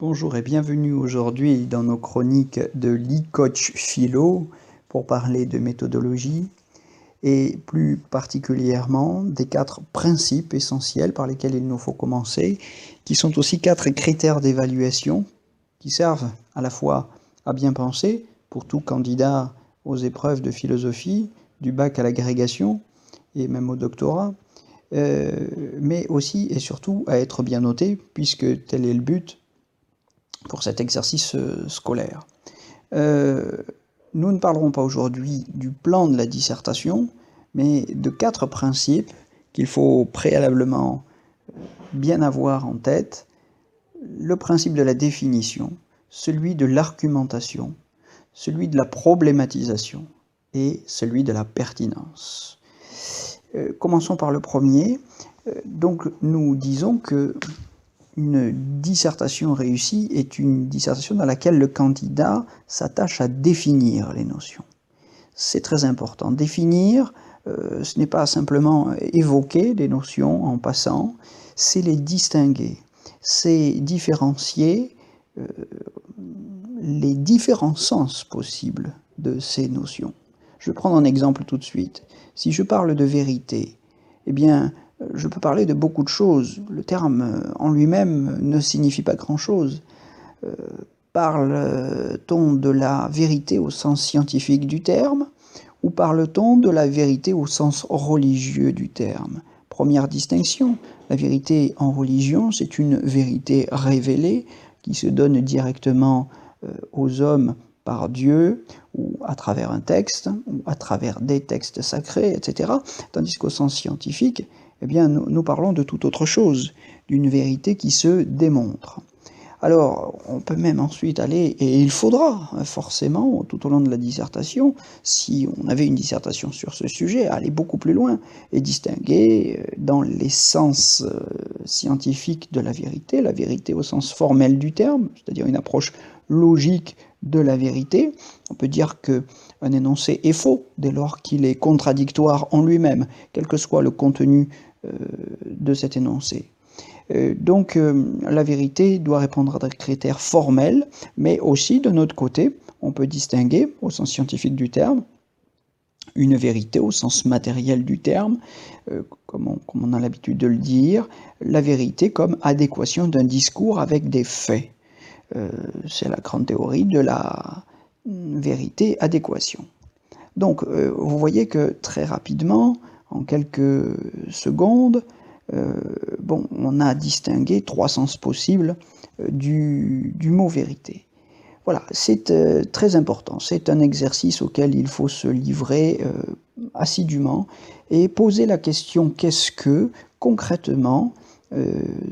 Bonjour et bienvenue aujourd'hui dans nos chroniques de l'e-coach philo pour parler de méthodologie et plus particulièrement des 4 principes essentiels par lesquels il nous faut commencer, qui sont aussi 4 critères d'évaluation qui servent à la fois à bien penser pour tout candidat aux épreuves de philosophie, du bac à l'agrégation et même au doctorat, mais aussi et surtout à être bien noté puisque tel est le but pour cet exercice scolaire. Nous ne parlerons pas aujourd'hui du plan de la dissertation, mais de 4 principes qu'il faut préalablement bien avoir en tête. Le principe de la définition, celui de l'argumentation, celui de la problématisation et celui de la pertinence. Commençons par le premier. Donc nous disons que une dissertation réussie est une dissertation dans laquelle le candidat s'attache à définir les notions. C'est très important. Définir, ce n'est pas simplement évoquer des notions en passant, c'est les distinguer, c'est différencier les différents sens possibles de ces notions. Je vais prendre un exemple tout de suite. Si je parle de vérité, eh bien, je peux parler de beaucoup de choses. Le terme en lui-même ne signifie pas grand-chose. Parle-t-on de la vérité au sens scientifique du terme, ou parle-t-on de la vérité au sens religieux du terme? Première distinction, la vérité en religion, c'est une vérité révélée qui se donne directement aux hommes par Dieu, ou à travers un texte, ou à travers des textes sacrés, etc. Tandis qu'au sens scientifique, eh bien, nous parlons de toute autre chose, d'une vérité qui se démontre. Alors, on peut même ensuite aller, et il faudra forcément, tout au long de la dissertation, si on avait une dissertation sur ce sujet, aller beaucoup plus loin et distinguer dans les sens scientifiques de la vérité au sens formel du terme, c'est-à-dire une approche logique de la vérité. On peut dire qu'un énoncé est faux dès lors qu'il est contradictoire en lui-même, quel que soit le contenu de cet énoncé. Donc la vérité doit répondre à des critères formels, mais aussi de notre côté, on peut distinguer, au sens scientifique du terme, une vérité au sens matériel du terme, comme on a l'habitude de le dire, la vérité comme adéquation d'un discours avec des faits. C'est la grande théorie de la vérité adéquation. Donc vous voyez que très rapidement, en quelques secondes, on a distingué 3 sens possibles du mot vérité. Voilà, c'est très important. C'est un exercice auquel il faut se livrer assidûment et poser la question qu'est-ce que, concrètement,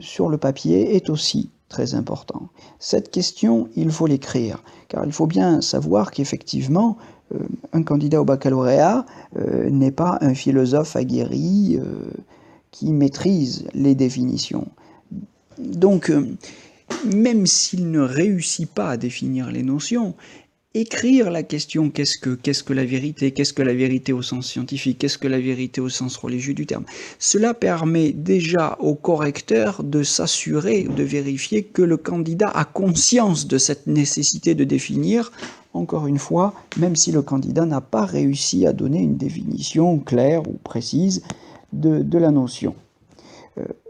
sur le papier, est aussi très important. Cette question, il faut l'écrire, car il faut bien savoir qu'effectivement, un candidat au baccalauréat n'est pas un philosophe aguerri qui maîtrise les définitions. Donc, même s'il ne réussit pas à définir les notions, écrire la question qu'est-ce que la vérité au sens scientifique, qu'est-ce que la vérité au sens religieux du terme, cela permet déjà au correcteur de s'assurer, de vérifier que le candidat a conscience de cette nécessité de définir, encore une fois, même si le candidat n'a pas réussi à donner une définition claire ou précise de la notion.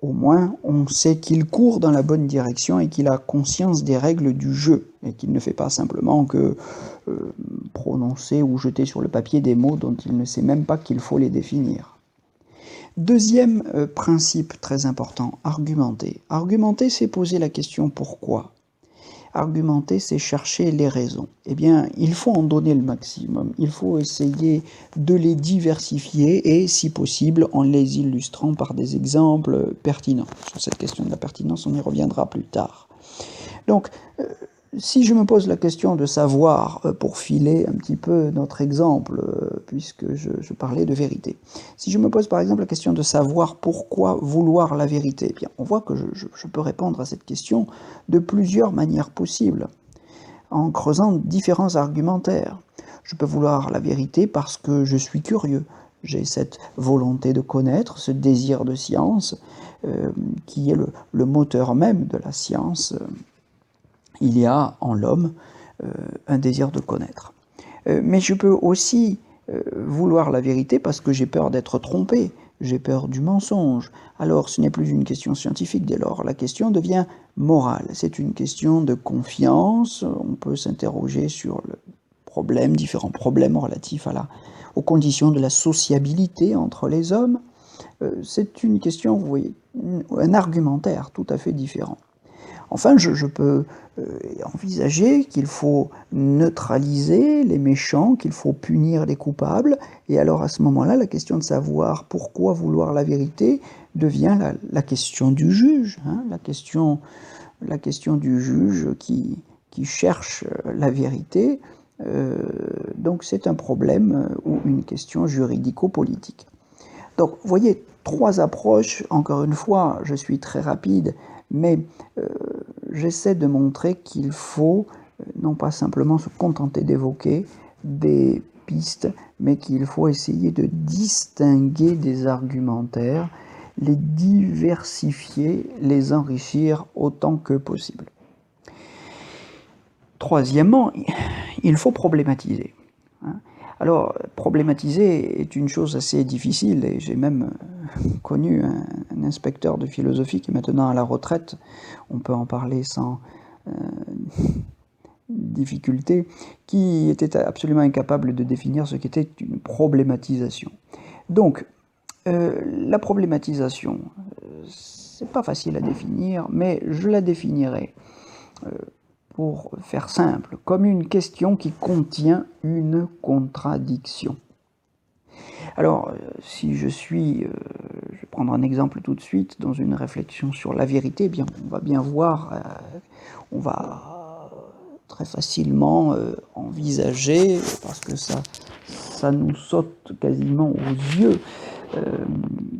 Au moins, on sait qu'il court dans la bonne direction et qu'il a conscience des règles du jeu, et qu'il ne fait pas simplement que prononcer ou jeter sur le papier des mots dont il ne sait même pas qu'il faut les définir. Deuxième principe très important, argumenter. Argumenter, c'est poser la question pourquoi. Argumenter, c'est chercher les raisons. Eh bien, il faut en donner le maximum. Il faut essayer de les diversifier et, si possible, en les illustrant par des exemples pertinents. Sur cette question de la pertinence, on y reviendra plus tard. Donc, si je me pose la question de savoir, pour filer un petit peu notre exemple, puisque je parlais de vérité, si je me pose par exemple la question de savoir pourquoi vouloir la vérité, eh bien, on voit que je peux répondre à cette question de plusieurs manières possibles, en creusant différents argumentaires. Je peux vouloir la vérité parce que je suis curieux, j'ai cette volonté de connaître, ce désir de science, qui est le moteur même de la science, il y a en l'homme un désir de connaître. Mais je peux aussi vouloir la vérité parce que j'ai peur d'être trompé, j'ai peur du mensonge. Alors ce n'est plus une question scientifique dès lors, la question devient morale. C'est une question de confiance, on peut s'interroger sur le problème, différents problèmes relatifs aux conditions de la sociabilité entre les hommes. C'est une question, vous voyez, un argumentaire tout à fait différent. Enfin, je peux envisager qu'il faut neutraliser les méchants, qu'il faut punir les coupables, et alors à ce moment-là, la question de savoir pourquoi vouloir la vérité devient la question du juge, hein, la question du juge qui cherche la vérité. Donc c'est un problème ou une question juridico-politique. Donc vous voyez, 3 approches, encore une fois, je suis très rapide, mais j'essaie de montrer qu'il faut non pas simplement se contenter d'évoquer des pistes, mais qu'il faut essayer de distinguer des argumentaires, les diversifier, les enrichir autant que possible. Troisièmement, il faut problématiser. Alors, problématiser est une chose assez difficile, et j'ai même connu un inspecteur de philosophie qui est maintenant à la retraite, on peut en parler sans difficulté, qui était absolument incapable de définir ce qu'était une problématisation. Donc, la problématisation, c'est pas facile à définir, mais je la définirai pour faire simple, comme une question qui contient une contradiction. Alors, si je vais prendre un exemple tout de suite, dans une réflexion sur la vérité, eh bien, on va bien voir, on va très facilement envisager, parce que ça nous saute quasiment aux yeux,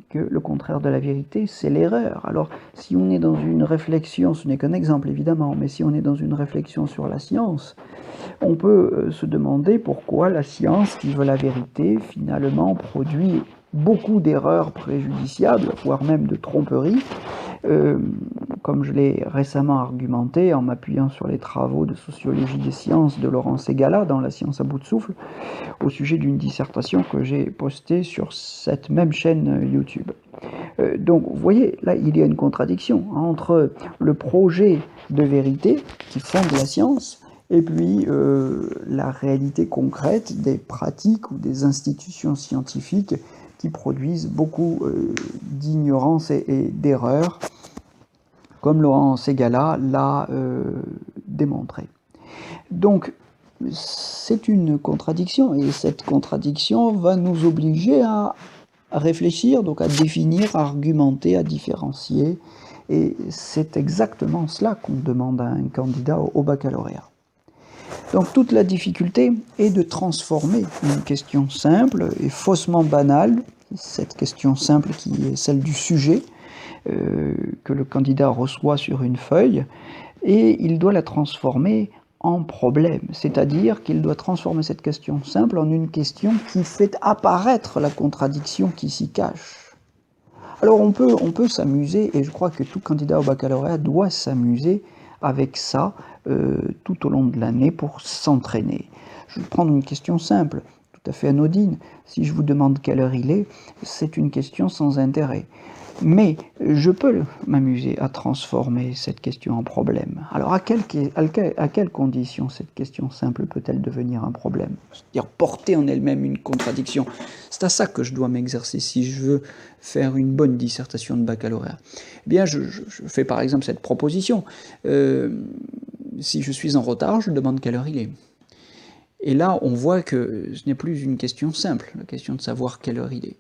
que le contraire de la vérité, c'est l'erreur. Alors, si on est dans une réflexion, ce n'est qu'un exemple évidemment, mais si on est dans une réflexion sur la science, on peut se demander pourquoi la science, qui veut la vérité, finalement produit beaucoup d'erreurs préjudiciables, voire même de tromperies, comme je l'ai récemment argumenté en m'appuyant sur les travaux de sociologie des sciences de Laurent Ségala dans La science à bout de souffle, au sujet d'une dissertation que j'ai postée sur cette même chaîne YouTube. Donc vous voyez, là il y a une contradiction entre le projet de vérité qui fonde la science et puis la réalité concrète des pratiques ou des institutions scientifiques qui produisent beaucoup d'ignorance et d'erreurs, comme Laurent Ségala l'a démontré. Donc, c'est une contradiction, et cette contradiction va nous obliger à réfléchir, donc à définir, à argumenter, à différencier, et c'est exactement cela qu'on demande à un candidat au baccalauréat. Donc toute la difficulté est de transformer une question simple et faussement banale, cette question simple qui est celle du sujet, que le candidat reçoit sur une feuille, et il doit la transformer en problème, c'est-à-dire qu'il doit transformer cette question simple en une question qui fait apparaître la contradiction qui s'y cache. Alors on peut s'amuser, et je crois que tout candidat au baccalauréat doit s'amuser avec ça tout au long de l'année pour s'entraîner. Je vais prendre une question simple, tout à fait anodine. Si je vous demande quelle heure il est, c'est une question sans intérêt. Mais je peux m'amuser à transformer cette question en problème. Alors à quelles conditions cette question simple peut-elle devenir un problème? C'est-à-dire porter en elle-même une contradiction. C'est à ça que je dois m'exercer si je veux faire une bonne dissertation de baccalauréat. Eh bien, je fais par exemple cette proposition. Si je suis en retard, je demande quelle heure il est. Et là, on voit que ce n'est plus une question simple, la question de savoir quelle heure il est,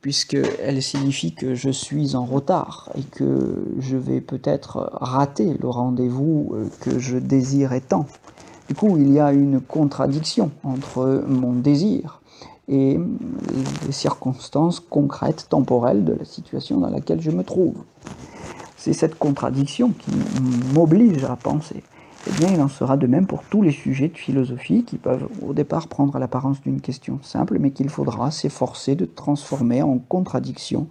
puisqu'elle signifie que je suis en retard et que je vais peut-être rater le rendez-vous que je désirais tant. Du coup, il y a une contradiction entre mon désir et les circonstances concrètes, temporelles de la situation dans laquelle je me trouve. C'est cette contradiction qui m'oblige à penser. Eh bien, il en sera de même pour tous les sujets de philosophie qui peuvent au départ prendre l'apparence d'une question simple, mais qu'il faudra s'efforcer de transformer en contradiction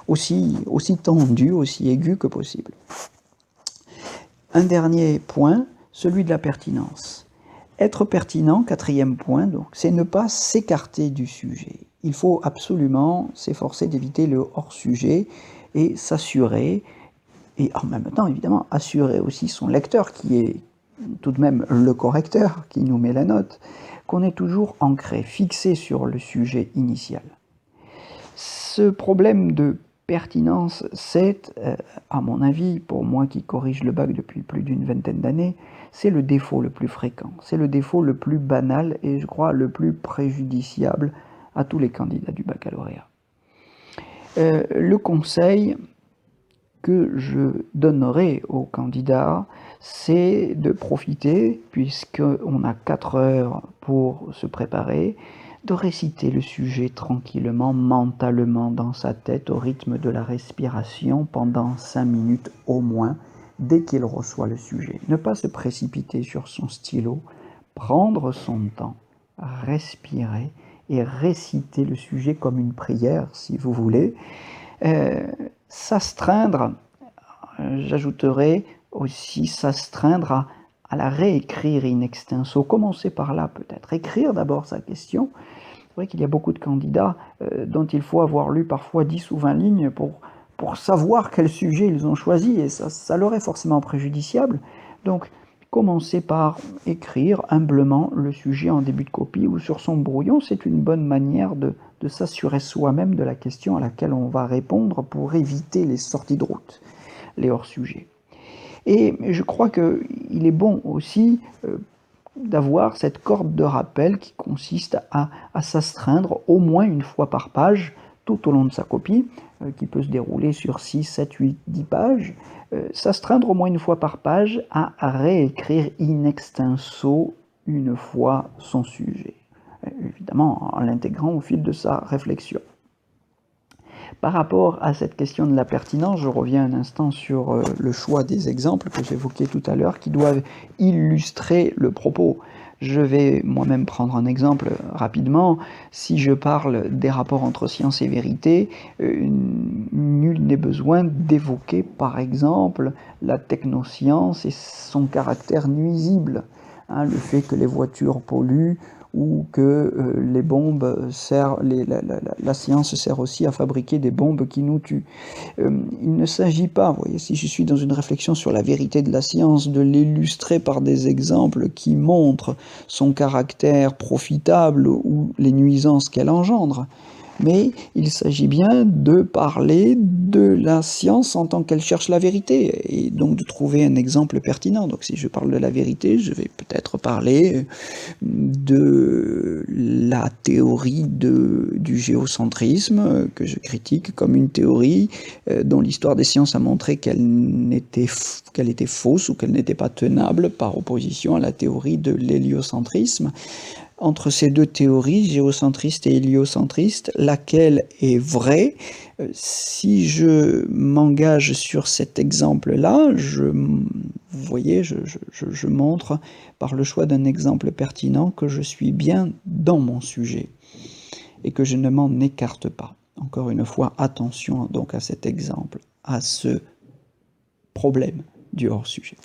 aussi tendue, aussi aiguë que possible. Un dernier point, celui de la pertinence. Être pertinent, quatrième point, donc, c'est ne pas s'écarter du sujet. Il faut absolument s'efforcer d'éviter le hors-sujet et s'assurer, et en même temps, évidemment, assurer aussi son lecteur, qui est tout de même le correcteur, qui nous met la note, qu'on est toujours ancré, fixé sur le sujet initial. Ce problème de pertinence, c'est, à mon avis, pour moi qui corrige le bac depuis plus d'une vingtaine d'années, c'est le défaut le plus fréquent, c'est le défaut le plus banal et je crois le plus préjudiciable à tous les candidats du baccalauréat. Le conseil que je donnerai aux candidats, c'est de profiter, puisqu'on a 4 heures pour se préparer, de réciter le sujet tranquillement, mentalement dans sa tête, au rythme de la respiration pendant 5 minutes au moins, dès qu'il reçoit le sujet. Ne pas se précipiter sur son stylo, prendre son temps, respirer et réciter le sujet comme une prière, si vous voulez. S'astreindre, j'ajouterai aussi s'astreindre à la réécrire in extenso. Commencer par là peut-être. Écrire d'abord sa question. C'est vrai qu'il y a beaucoup de candidats dont il faut avoir lu parfois 10 ou 20 lignes pour savoir quel sujet ils ont choisi, et ça leur est forcément préjudiciable. Donc, commencer par écrire humblement le sujet en début de copie ou sur son brouillon, c'est une bonne manière de s'assurer soi-même de la question à laquelle on va répondre pour éviter les sorties de route, les hors-sujets. Et je crois qu'il est bon aussi d'avoir cette corde de rappel qui consiste à s'astreindre au moins une fois par page tout au long de sa copie, qui peut se dérouler sur 6, 7, 8, 10 pages, s'astreindre au moins une fois par page à réécrire in extenso une fois son sujet, évidemment en l'intégrant au fil de sa réflexion. Par rapport à cette question de la pertinence, je reviens un instant sur le choix des exemples que j'évoquais tout à l'heure, qui doivent illustrer le propos. Je vais moi-même prendre un exemple rapidement. Si je parle des rapports entre science et vérité, nul n'est besoin d'évoquer par exemple la technoscience et son caractère nuisible. Le fait que les voitures polluent ou que les bombes la science sert aussi à fabriquer des bombes qui nous tuent. Il ne s'agit pas, vous voyez, si je suis dans une réflexion sur la vérité de la science, de l'illustrer par des exemples qui montrent son caractère profitable ou les nuisances qu'elle engendre. Mais il s'agit bien de parler de la science en tant qu'elle cherche la vérité, et donc de trouver un exemple pertinent. Donc si je parle de la vérité, je vais peut-être parler de la théorie du géocentrisme, que je critique comme une théorie dont l'histoire des sciences a montré qu'elle était fausse ou qu'elle n'était pas tenable par opposition à la théorie de l'héliocentrisme. Entre ces deux théories, géocentriste et héliocentriste, laquelle est vraie? Si je m'engage sur cet exemple-là, vous voyez, je montre par le choix d'un exemple pertinent que je suis bien dans mon sujet et que je ne m'en écarte pas. Encore une fois, attention donc à cet exemple, à ce problème du hors-sujet.